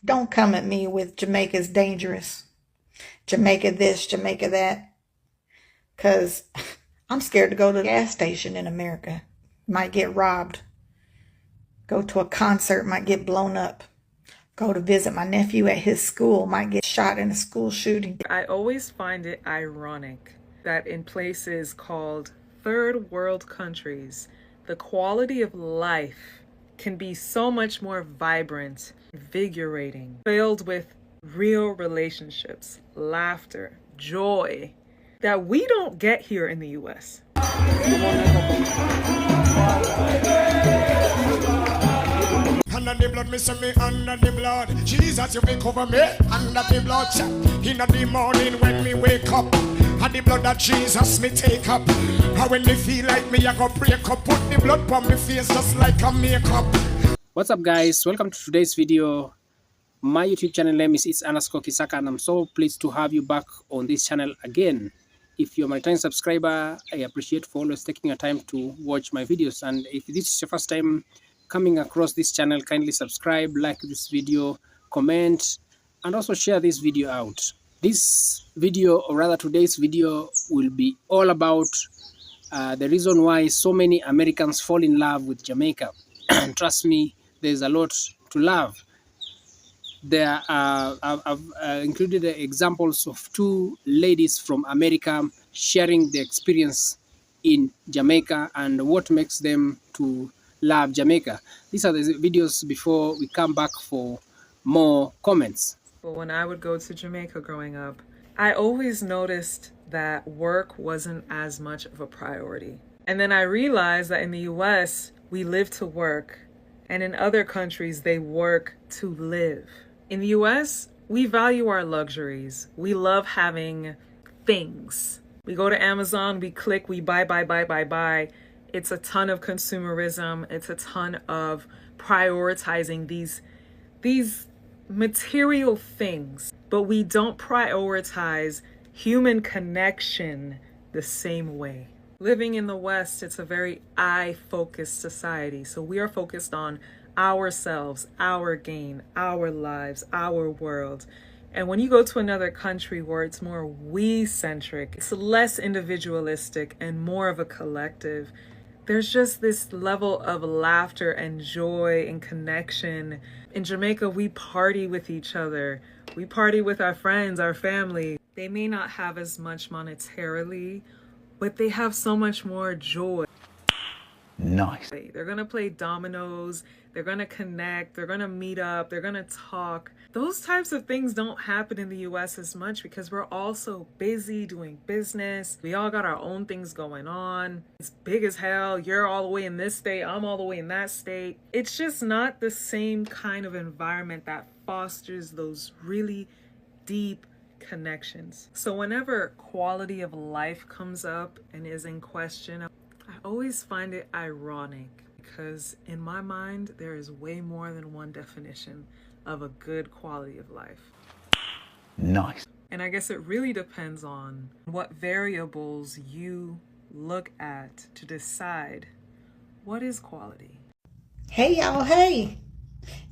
Don't come at me with Jamaica's dangerous. Jamaica this, Jamaica that. Because I'm scared to go to the gas station in America. Might get robbed. Go to a concert, might get blown up. Go to visit my nephew at his school, might get shot in a school shooting. I always find it ironic that in places called third world countries, the quality of life can be so much more vibrant, invigorating, filled with real relationships, laughter, joy, that we don't get here in the US. Under the blood, me say me under the blood. Jesus, you will cover me under the blood. In the morning when me wake up, and the blood of Jesus me take up. And when me feel like me, I go break up, put the blood on me face just like a makeup. What's up, guys? Welcome to today's video. My YouTube channel name is its_Kisaka, and I'm so pleased to have you back on this channel again. If you're my returning subscriber, I appreciate for always taking your time to watch my videos. And if this is your first time coming across this channel, kindly subscribe, like this video, comment, and also share this video out. This video, or rather today's video, will be all about the reason why so many Americans fall in love with Jamaica. And trust me, there's a lot to love. There I've included examples of two ladies from America sharing their experience in Jamaica and what makes them to love Jamaica. These are the videos before we come back for more comments. But when I would go to Jamaica growing up, I always noticed that work wasn't as much of a priority. And then I realized that in the US, we live to work, and in other countries, they work to live. In the US, we value our luxuries. We love having things. We go to Amazon, we click, we buy. It's a ton of consumerism. It's a ton of prioritizing these material things, but we don't prioritize human connection the same way. Living in the West, it's a very I-focused society. So we are focused on ourselves, our gain, our lives, our world. And when you go to another country where it's more we-centric, it's less individualistic and more of a collective, there's just this level of laughter and joy and connection. In Jamaica, we party with each other. We party with our friends, our family. They may not have as much monetarily, but they have so much more joy. Nice. They're gonna play dominoes, they're gonna connect, they're gonna meet up, they're gonna talk. Those types of things don't happen in the US as much because we're all so busy doing business. We all got our own things going on. It's big as hell. You're all the way in this state, I'm all the way in that state. It's just not the same kind of environment that fosters those really deep connections. So whenever quality of life comes up and is in question, I always find it ironic because in my mind, there is way more than one definition of a good quality of life. Nice. And I guess it really depends on what variables you look at to decide what is quality. Hey y'all, hey!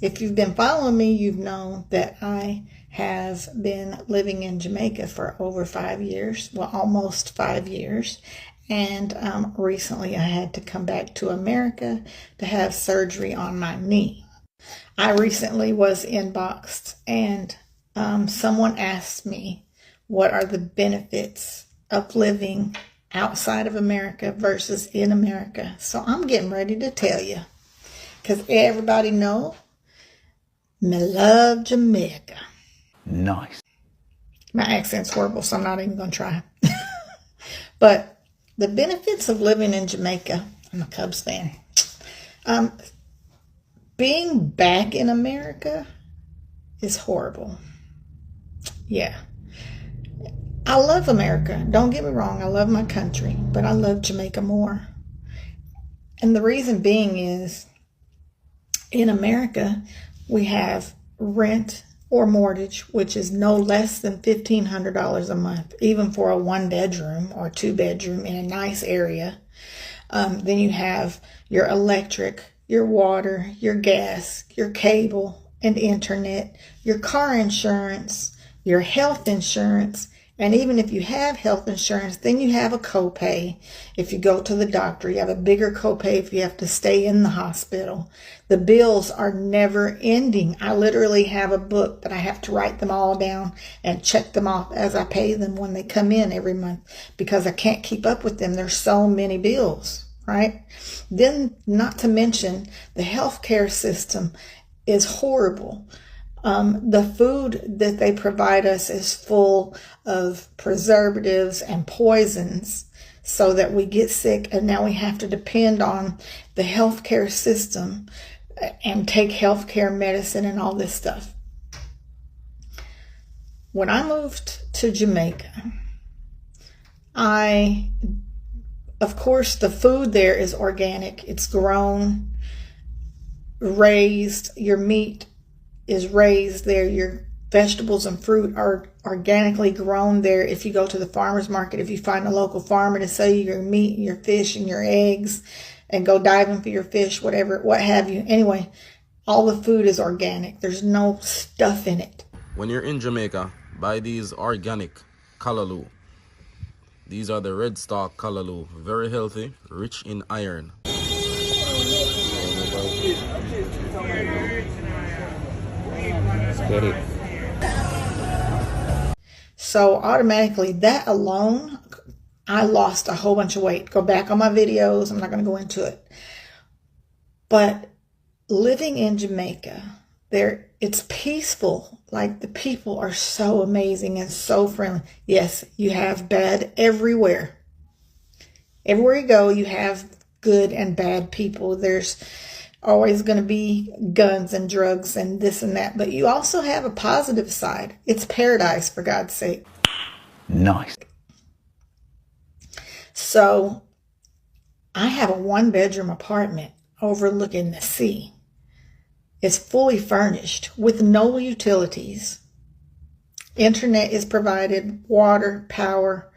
If you've been following me, you've known that I have been living in Jamaica for over 5 years, well, almost 5 years. And recently I had to come back to America to have surgery on my knee. I recently was inboxed and someone asked me, what are the benefits of living outside of America versus in America? So I'm getting ready to tell you, because everybody know me love Jamaica. Nice. My accent's horrible, so I'm not even going to try. But the benefits of living in Jamaica, I'm a Cubs fan. Being back in America is horrible. Yeah. I love America. Don't get me wrong. I love my country, but I love Jamaica more. And the reason being is in America, we have rent or mortgage, which is no less than $1,500 a month, even for a 1-bedroom or 2-bedroom in a nice area. Then you have your electric, your water, your gas, your cable, and internet, your car insurance, your health insurance, and even if you have health insurance, then you have a copay. If you go to the doctor, you have a bigger copay if you have to stay in the hospital. The bills are never ending. I literally have a book that I have to write them all down and check them off as I pay them when they come in every month because I can't keep up with them. There's so many bills, right? Then, not to mention, the healthcare system is horrible. The food that they provide us is full of preservatives and poisons so that we get sick, and now we have to depend on the healthcare system and take healthcare medicine and all this stuff. When I moved to Jamaica, of course, the food there is organic. It's grown, raised. Your meat is raised there. Your vegetables and fruit are organically grown there. If you go to the farmer's market, if you find a local farmer to sell you your meat, your fish, and your eggs, and go diving for your fish, whatever, what have you. Anyway, all the food is organic. There's no stuff in it. When you're in Jamaica, buy these organic callaloo. These are the red stalk callaloo. Very healthy, rich in iron. So automatically, that alone, I lost a whole bunch of weight. Go back on my videos. I'm not going to go into it. But living in Jamaica, it's peaceful. Like, the people are so amazing and so friendly. Yes, you have bad everywhere. Everywhere you go, you have good and bad people. There's always going to be guns and drugs and this and that. But you also have a positive side. It's paradise, for God's sake. Nice. So I have a 1-bedroom apartment overlooking the sea. It's fully furnished with no utilities. Internet is provided, water, power,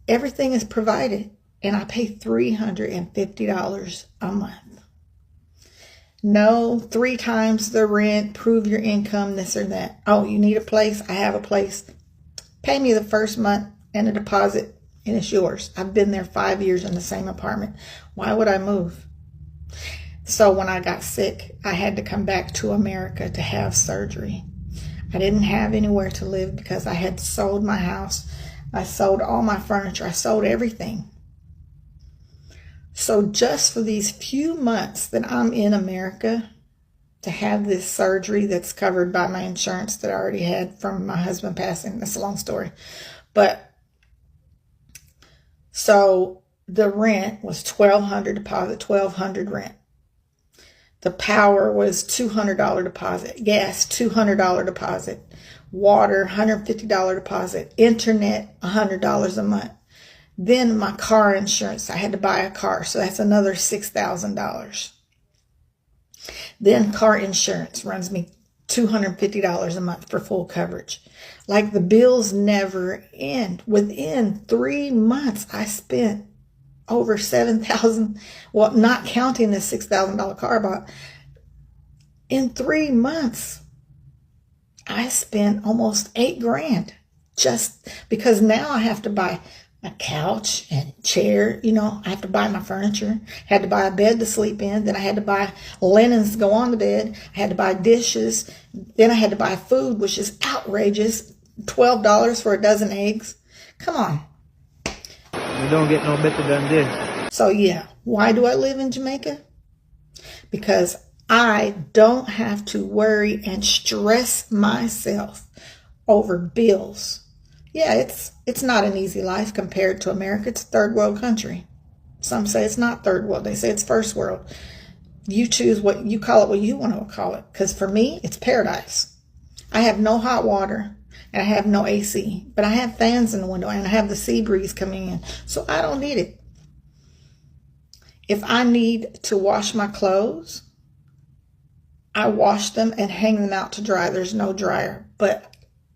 everything is provided. And I pay $350 a month. No, 3 times the rent, prove your income, this or that. Oh, you need a place? I have a place. Pay me the first month and a deposit, and it's yours. I've been there 5 years in the same apartment. Why would I move? So when I got sick, I had to come back to America to have surgery. I didn't have anywhere to live because I had sold my house. I sold all my furniture. I sold everything. So just for these few months that I'm in America to have this surgery that's covered by my insurance that I already had from my husband passing, that's a long story. But so the rent was $1,200 deposit, $1,200 rent. The power was $200 deposit, gas $200 deposit, water $150 deposit, internet $100 a month. Then my car insurance, I had to buy a car, so that's another $6,000. Then car insurance runs me $250 a month for full coverage. Like, the bills never end. Within 3 months, I spent over $7,000, well, not counting the $6,000 car I bought. In 3 months, I spent almost $8,000 just because now I have to buy a couch and chair, I have to buy my furniture, had to buy a bed to sleep in, then I had to buy linens to go on the bed, I had to buy dishes, then I had to buy food, which is outrageous, $12 for a dozen eggs. Come on. You don't get no better than this. So yeah, why do I live in Jamaica? Because I don't have to worry and stress myself over bills. Yeah, it's not an easy life compared to America. It's a third world country. Some say it's not third world. They say it's first world. You choose what you call it, what you want to call it. Because for me, it's paradise. I have no hot water and I have no AC, but I have fans in the window and I have the sea breeze coming in. So I don't need it. If I need to wash my clothes, I wash them and hang them out to dry. There's no dryer, but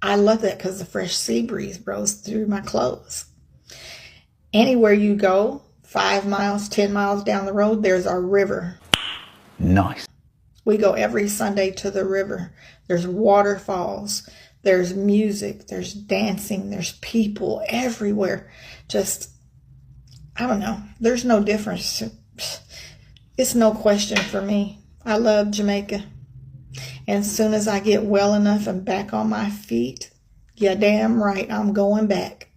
I love that because the fresh sea breeze blows through my clothes. Anywhere you go, 5 miles, 10 miles down the road, there's our river. Nice. We go every Sunday to the river. There's waterfalls. There's music. There's dancing. There's people everywhere. Just, I don't know. There's no difference. It's no question for me. I love Jamaica. And as soon as I get well enough and back on my feet, you're damn right, I'm going back.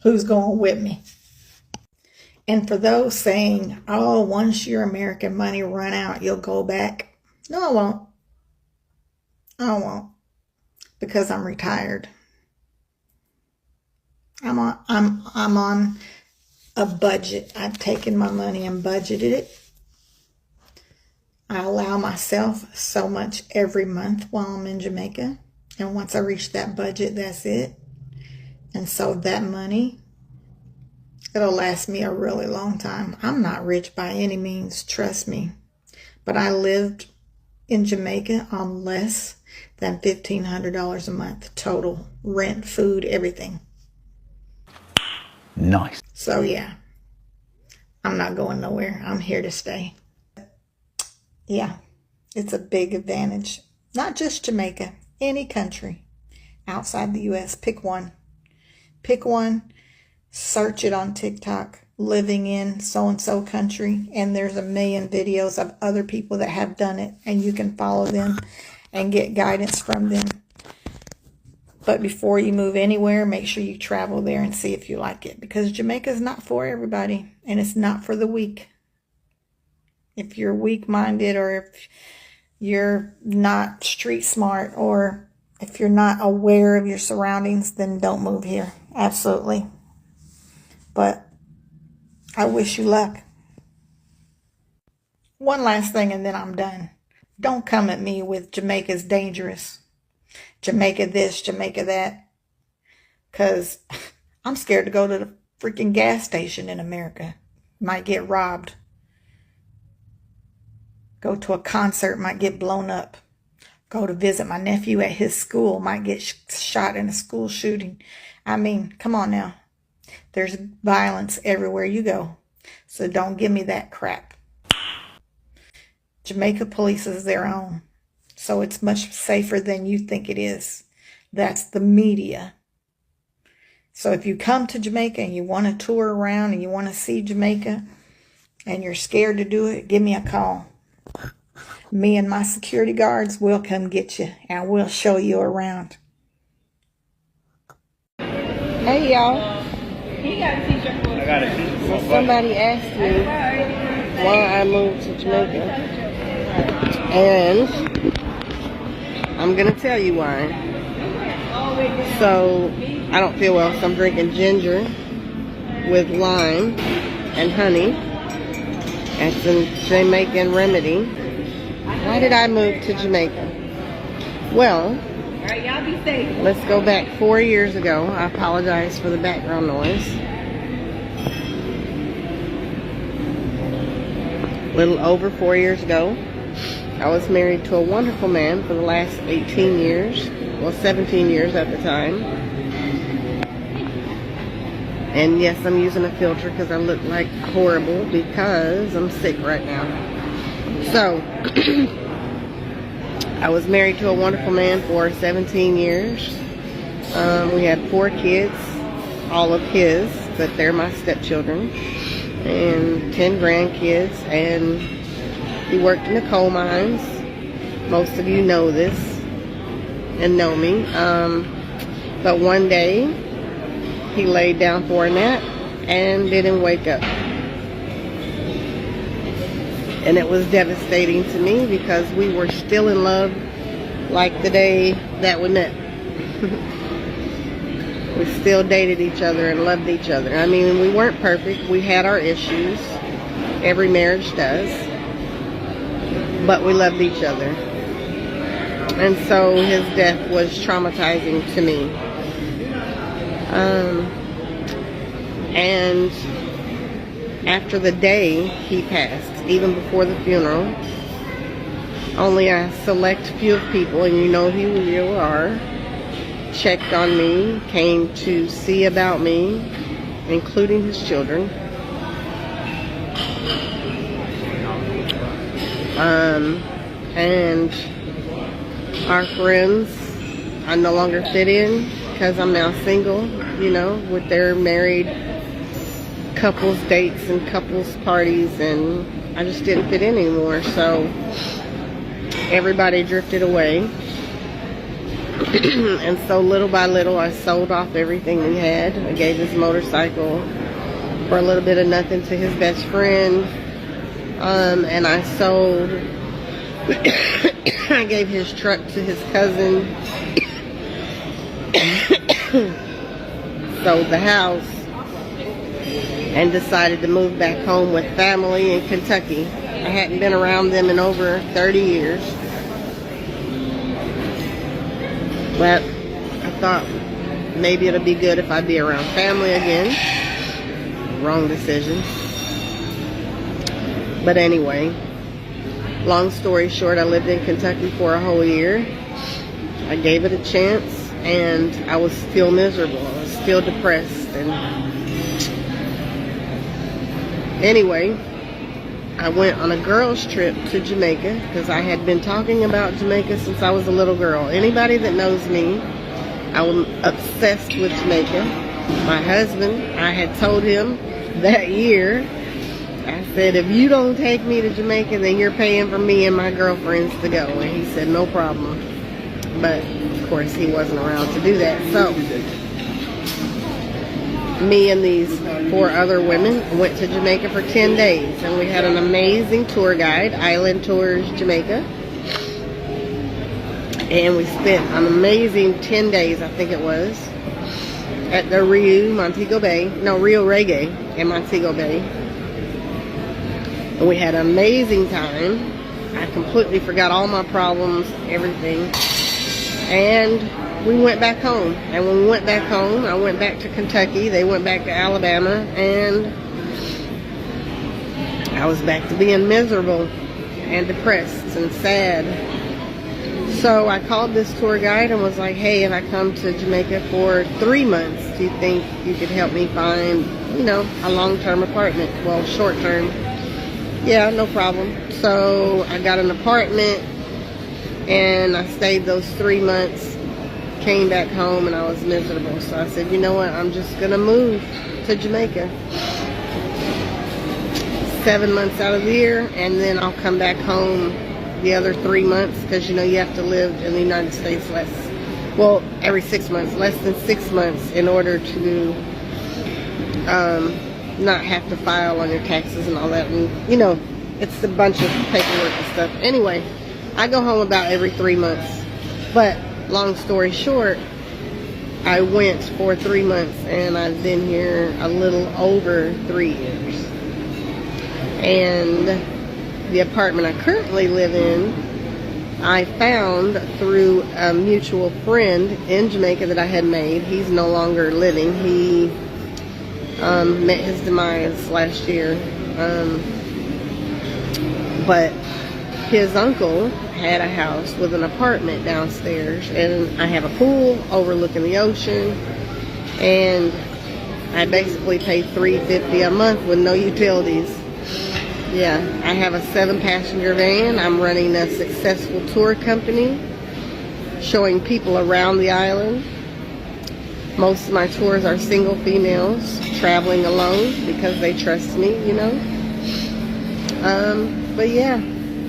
Who's going with me? And for those saying, oh, once your American money run out, you'll go back. No, I won't. I won't. Because I'm retired. I'm on a budget. I've taken my money and budgeted it. I allow myself so much every month while I'm in Jamaica. And once I reach that budget, that's it. And so that money, it'll last me a really long time. I'm not rich by any means, trust me. But I lived in Jamaica on less than $1,500 a month total. Rent, food, everything. Nice. So yeah, I'm not going nowhere. I'm here to stay. Yeah, it's a big advantage. Not just Jamaica, any country outside the U.S. Pick one. Pick one. Search it on TikTok, living in so-and-so country, and there's a million videos of other people that have done it, and you can follow them and get guidance from them. But before you move anywhere, make sure you travel there and see if you like it, because Jamaica is not for everybody, and it's not for the weak. If you're weak-minded, or if you're not street smart, or if you're not aware of your surroundings, then don't move here. Absolutely. But I wish you luck. One last thing and then I'm done. Don't come at me with Jamaica's dangerous. Jamaica this, Jamaica that. Because I'm scared to go to the freaking gas station in America. Might get robbed. Go to a concert, might get blown up. Go to visit my nephew at his school, might get shot in a school shooting. I mean, come on now. There's violence everywhere you go. So don't give me that crap. Jamaica polices their own. So it's much safer than you think it is. That's the media. So if you come to Jamaica and you want to tour around and you want to see Jamaica and you're scared to do it, give me a call. Me and my security guards will come get you and we'll show you around. Hey y'all. He got a t-shirt. I got a t-shirt. So somebody asked me why I moved to Jamaica. And I'm going to tell you why. So I don't feel well, so I'm drinking ginger with lime and honey. It's a Jamaican remedy. Why did I move to Jamaica? Well, let's go back 4 years ago. I apologize for the background noise. A little over 4 years ago, I was married to a wonderful man for the last 18 years. Well, 17 years at the time. And yes, I'm using a filter because I look like horrible because I'm sick right now. So, I was married to a wonderful man for 17 years. We had 4 kids, all of his, but they're my stepchildren, and 10 grandkids, and he worked in the coal mines. Most of you know this and know me. But one day, he laid down for a nap and didn't wake up. And it was devastating to me because we were still in love like the day that we met. We still dated each other and loved each other. I mean, we weren't perfect. We had our issues. Every marriage does. But we loved each other. And so his death was traumatizing to me. And after the day he passed, even before the funeral, only a select few of people, and you know who you are, checked on me, came to see about me, including his children. and our friends I no longer fit in because I'm now single, you know, with their married couples dates and couples parties, and I just didn't fit in anymore. So everybody drifted away. And so little by little I sold off everything we had. I gave his motorcycle for a little bit of nothing to his best friend, and I sold I gave his truck to his cousin, sold the house, and decided to move back home with family in Kentucky. I hadn't been around them in over 30 years. But I thought maybe it'll be good if I be around family again. Wrong decision. But anyway, long story short, I lived in Kentucky for a whole year. I gave it a chance, and I was still miserable. I was still depressed. And anyway, I went on a girls' trip to Jamaica because I had been talking about Jamaica since I was a little girl. Anybody that knows me, I'm obsessed with Jamaica. My husband, I had told him that year, I said, if you don't take me to Jamaica, then you're paying for me and my girlfriends to go. And he said, no problem. But, of course, he wasn't around to do that. So me and these 4 other women went to Jamaica for 10 days, and we had an amazing tour guide, Island Tours Jamaica, and we spent an amazing 10 days, I think it was, at the Rio Reggae in Montego Bay, and we had an amazing time. I completely forgot all my problems, everything, and we went back home. And when we went back home, I went back to Kentucky, they went back to Alabama, and I was back to being miserable and depressed and sad. So I called this tour guide and was like, hey, if I come to Jamaica for 3 months, do you think you could help me find, you know, a long-term apartment? Well, short-term. Yeah, no problem. So I got an apartment, and I stayed those 3 months. Came back home and I was miserable. So I said, you know what, I'm just gonna move to Jamaica 7 months out of the year, and then I'll come back home the other 3 months, because you know you have to live in the United States every 6 months, less than 6 months, in order to not have to file on your taxes and all that. And you know, it's a bunch of paperwork and stuff. Anyway, I go home about every 3 months. But long story short, I went for 3 months, and I've been here a little over 3 years. And the apartment I currently live in, I found through a mutual friend in Jamaica that I had made. He's no longer living. He met his demise last year. But his uncle had a house with an apartment downstairs, and I have a pool overlooking the ocean, and I basically pay $350 a month with no utilities. Yeah, I have a 7-passenger van. I'm running a successful tour company showing people around the island. Most of my tours are single females traveling alone because they trust me, you know. But yeah,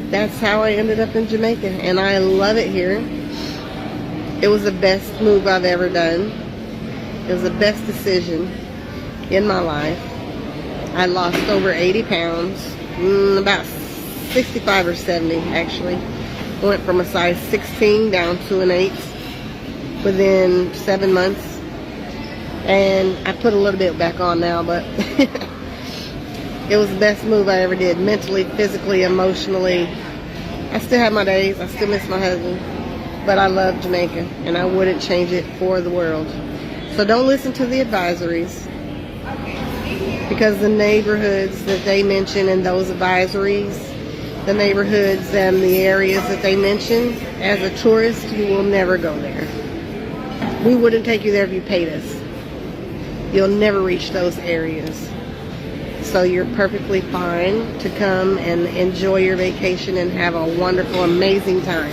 that's how I ended up in Jamaica, and I love it here. It was the best move I've ever done. It was the best decision in my life. I lost over 80 pounds, about 65 or 70 actually. Went from a size 16 down to an 8 within 7 months. And I put a little bit back on now, but it was the best move I ever did, mentally, physically, emotionally. I still have my days. I still miss my husband. But I love Jamaica, and I wouldn't change it for the world. So don't listen to the advisories, because the neighborhoods that they mention in those advisories, the neighborhoods and the areas that they mention, as a tourist, you will never go there. We wouldn't take you there if you paid us. You'll never reach those areas. So you're perfectly fine to come and enjoy your vacation and have a wonderful, amazing time.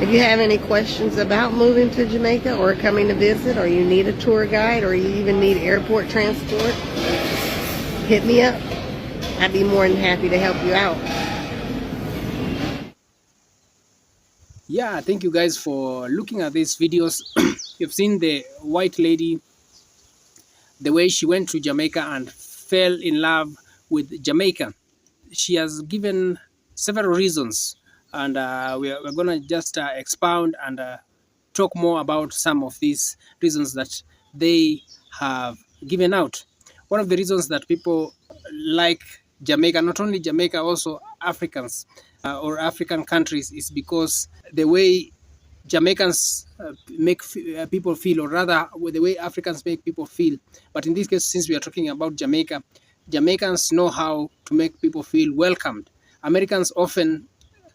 If you have any questions about moving to Jamaica or coming to visit, or you need a tour guide, or you even need airport transport, hit me up. I'd be more than happy to help you out. Yeah, thank you guys for looking at these videos. You've seen the white lady, the way she went to Jamaica and fell in love with Jamaica. She has given several reasons, and we're going to just expound and talk more about some of these reasons that they have given out. One of the reasons that people like Jamaica, not only Jamaica, also Africans or African countries, is because the way Jamaicans make people feel, or rather the way Africans make people feel. But in this case, since we are talking about Jamaica, Jamaicans know how to make people feel welcomed. Americans often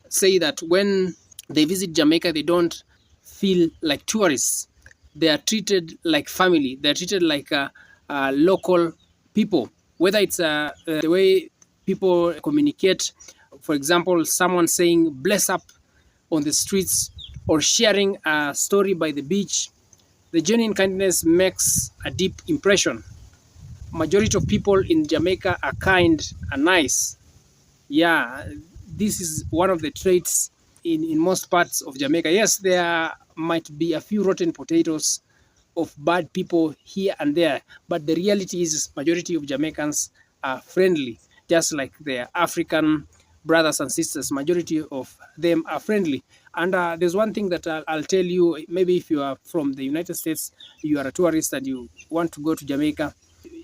say that when they visit Jamaica, they don't feel like tourists. They are treated like family. They are treated like local people. Whether it's the way people communicate, for example, someone saying "bless up" on the streets, or sharing a story by the beach, the genuine kindness makes a deep impression. Majority of people in Jamaica are kind and nice. Yeah, this is one of the traits in most parts of Jamaica. Yes, there might be a few rotten potatoes of bad people here and there, but the reality is majority of Jamaicans are friendly, just like their African brothers and sisters. Majority of them are friendly. And there's one thing that I'll tell you. Maybe if you are from the United States, you are a tourist and you want to go to Jamaica,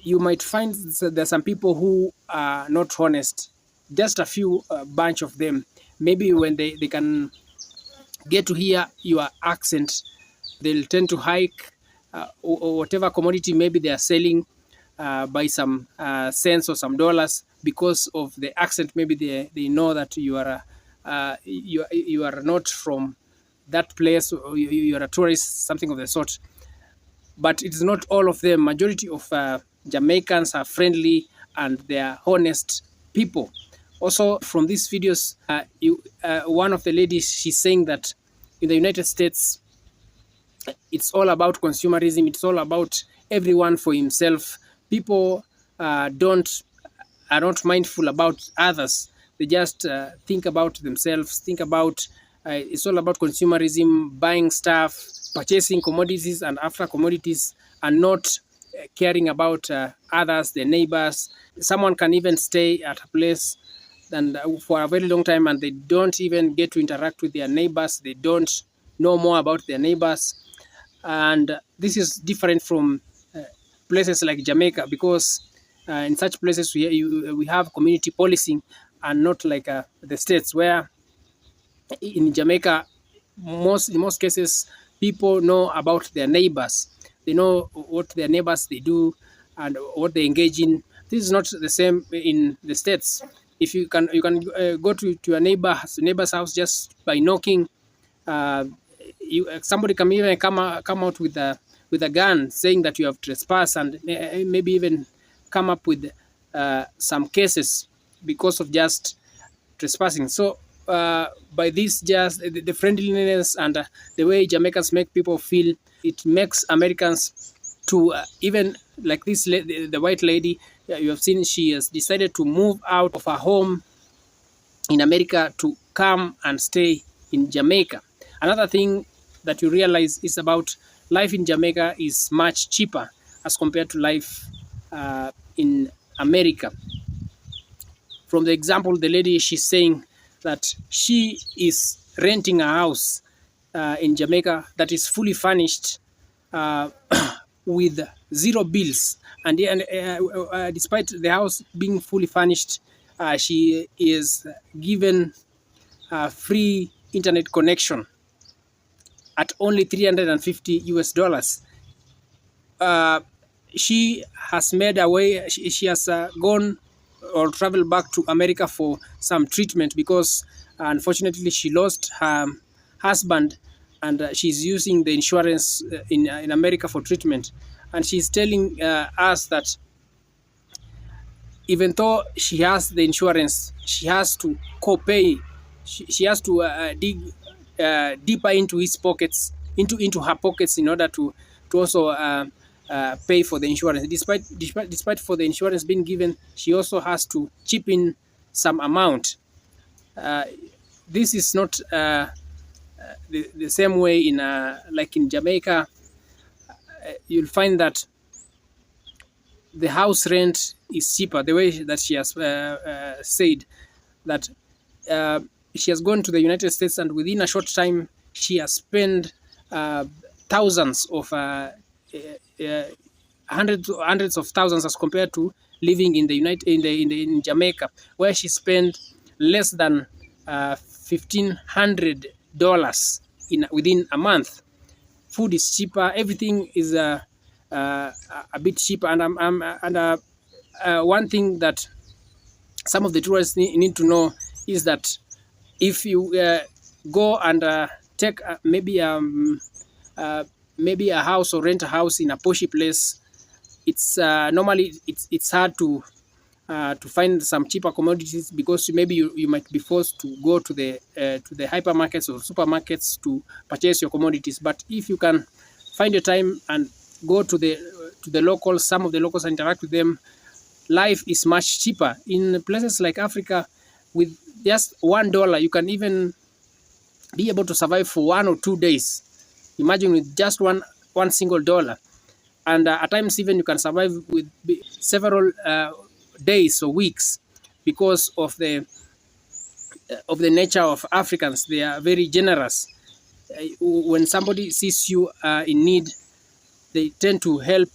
you might find there's some people who are not honest. Just a few bunch of them. Maybe when they can get to hear your accent, they'll tend to hike or whatever commodity maybe they are selling by some cents or some dollars because of the accent. Maybe they know that you are not from that place, or you are a tourist, something of the sort. But it's not all of them. Majority of Jamaicans are friendly and they are honest people. Also, from these videos, one of the ladies, she's saying that in the United States, it's all about consumerism. It's all about everyone for himself. People are not mindful about others. They just think about themselves. Think about it's all about consumerism, buying stuff, purchasing commodities and after commodities, and not caring about others, their neighbors. Someone can even stay at a place and for a very long time, and they don't even get to interact with their neighbors. They don't know more about their neighbors. And this is different from places like Jamaica, because in such places we have community policing, and not like the States, where in Jamaica, in most cases, people know about their neighbors. They know what their neighbors they do and what they engage in. This is not the same in the States. If you can go to a neighbor's house just by knocking. Somebody can even come out with a gun saying that you have trespassed, and maybe even come up with some cases because of just trespassing. So by this, just the friendliness and the way Jamaicans make people feel, it makes Americans to even like this the white lady you have seen. She has decided to move out of her home in America to come and stay in Jamaica. Another thing that you realize is about life in Jamaica is much cheaper as compared to life in America. From the example, the lady, she's saying that she is renting a house in Jamaica that is fully furnished with zero bills. And despite the house being fully furnished, she is given a free internet connection at only $350 US. She has made a way. She has gone or traveled back to America for some treatment, because unfortunately she lost her husband, and she's using the insurance in America for treatment. And she's telling us that even though she has the insurance, she has to co-pay. She has to dig deeper into his pockets, into her pockets, in order to also pay for the insurance. Despite for the insurance being given, she also has to chip in some amount. This is not the same way in like in Jamaica. You'll find that the house rent is cheaper. The way that she has said that she has gone to the United States, and within a short time she has spent thousands of hundreds of thousands, as compared to living in the in Jamaica, where she spent less than $1,500 within a month. Food is cheaper. Everything is a bit cheaper. And one thing that some of the tourists need to know is that if you go and take maybe a house or rent a house in a poshy place, it's normally it's hard to find some cheaper commodities, because maybe you might be forced to go to the hypermarkets or supermarkets to purchase your commodities. But if you can find your time and go to the locals, some of the locals, and interact with them, life is much cheaper. In places like Africa, with just $1, you can even be able to survive for 1 or 2 days. Imagine with just one single dollar. And at times even you can survive with several days or weeks, because of the nature of Africans. They are very generous. When somebody sees you in need, they tend to help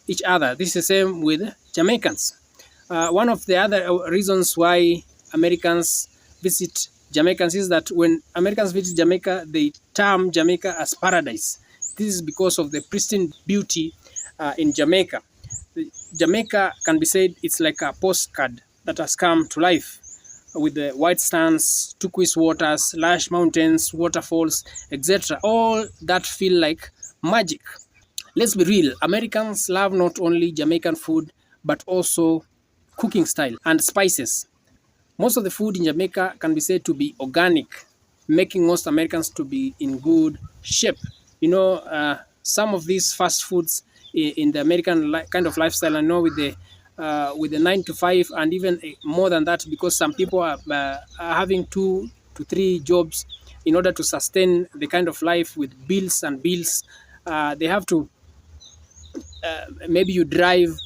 each other. This is the same with Jamaicans. One of the other reasons why Americans visit Jamaicans is that when Americans visit Jamaica, they term Jamaica as paradise. This is because of the pristine beauty in Jamaica. Jamaica can be said it's like a postcard that has come to life, with the white sands, turquoise waters, lush mountains, waterfalls, etc. All that feel like magic. Let's be real, Americans love not only Jamaican food, but also cooking style and spices. Most of the food in Jamaica can be said to be organic, making most Americans to be in good shape. You know, some of these fast foods in the American kind of lifestyle, I know with the 9 to 5 and even more than that, because some people are having 2 to 3 jobs in order to sustain the kind of life with bills and bills. They have to maybe you drive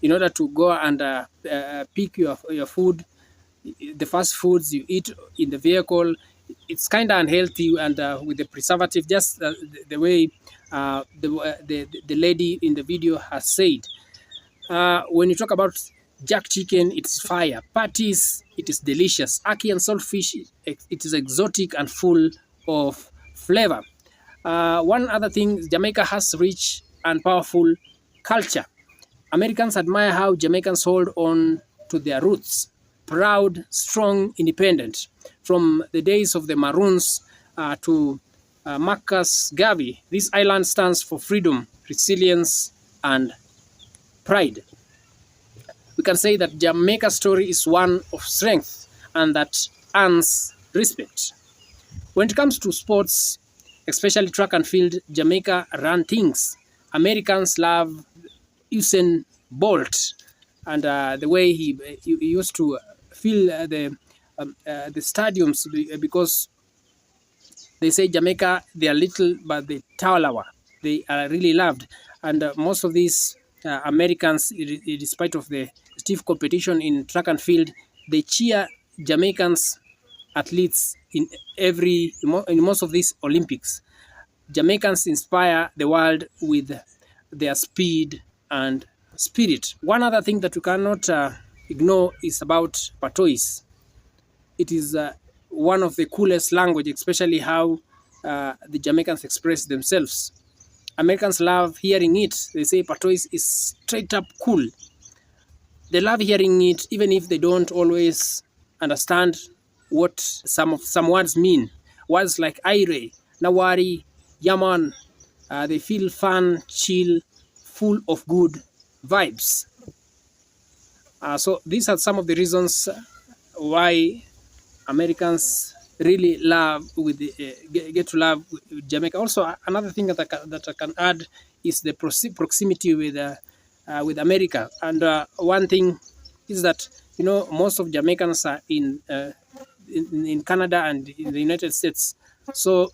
in order to go and pick your food. The fast foods you eat in the vehicle, it's kind of unhealthy, and with the preservative, just the way the lady in the video has said. When you talk about jack chicken, it's fire. Patties, it is delicious. Ackee and saltfish, it is exotic and full of flavor. One other thing, Jamaica has rich and powerful culture. Americans admire how Jamaicans hold on to their roots. Proud, strong, independent. From the days of the Maroons to Marcus Garvey, this island stands for freedom, resilience, and pride. We can say that Jamaica's story is one of strength and that earns respect. When it comes to sports, especially track and field, Jamaica run things. Americans love Usain Bolt and the way he used to fill the stadiums, because they say Jamaica, they are little but they tower. They are really loved, and most of these Americans, despite of the stiff competition in track and field, they cheer Jamaicans athletes in most of these Olympics. Jamaicans inspire the world with their speed and spirit. One other thing that we cannot ignore is about patois. It is one of the coolest language, especially how the Jamaicans express themselves. Americans love hearing it. They say patois is straight up cool. They love hearing it even if they don't always understand what some words mean. Words like aire, nawari, yaman, they feel fun, chill, full of good vibes. So these are some of the reasons why Americans really love with get to love with Jamaica. Also, another thing that I can add is the proximity with America. And one thing is that, you know, most of Jamaicans are in Canada and in the United States. So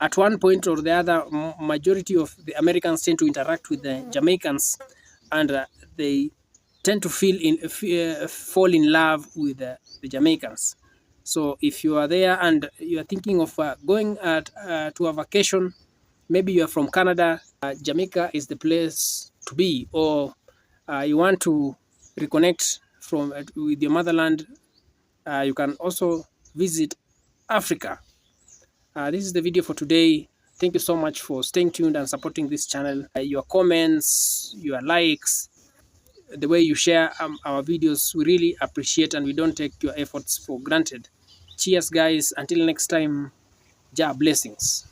at one point or the other, majority of the Americans tend to interact with the Jamaicans, and they tend to fall in love with the Jamaicans. So if you are there and you are thinking of going to a vacation, maybe you are from Canada, Jamaica is the place to be, or you want to reconnect with your motherland, you can also visit Africa. This is the video for today. Thank you so much for staying tuned and supporting this channel. Your comments, your likes, the way you share our videos, we really appreciate, and we don't take your efforts for granted. Cheers, guys. Until next time, Ja blessings.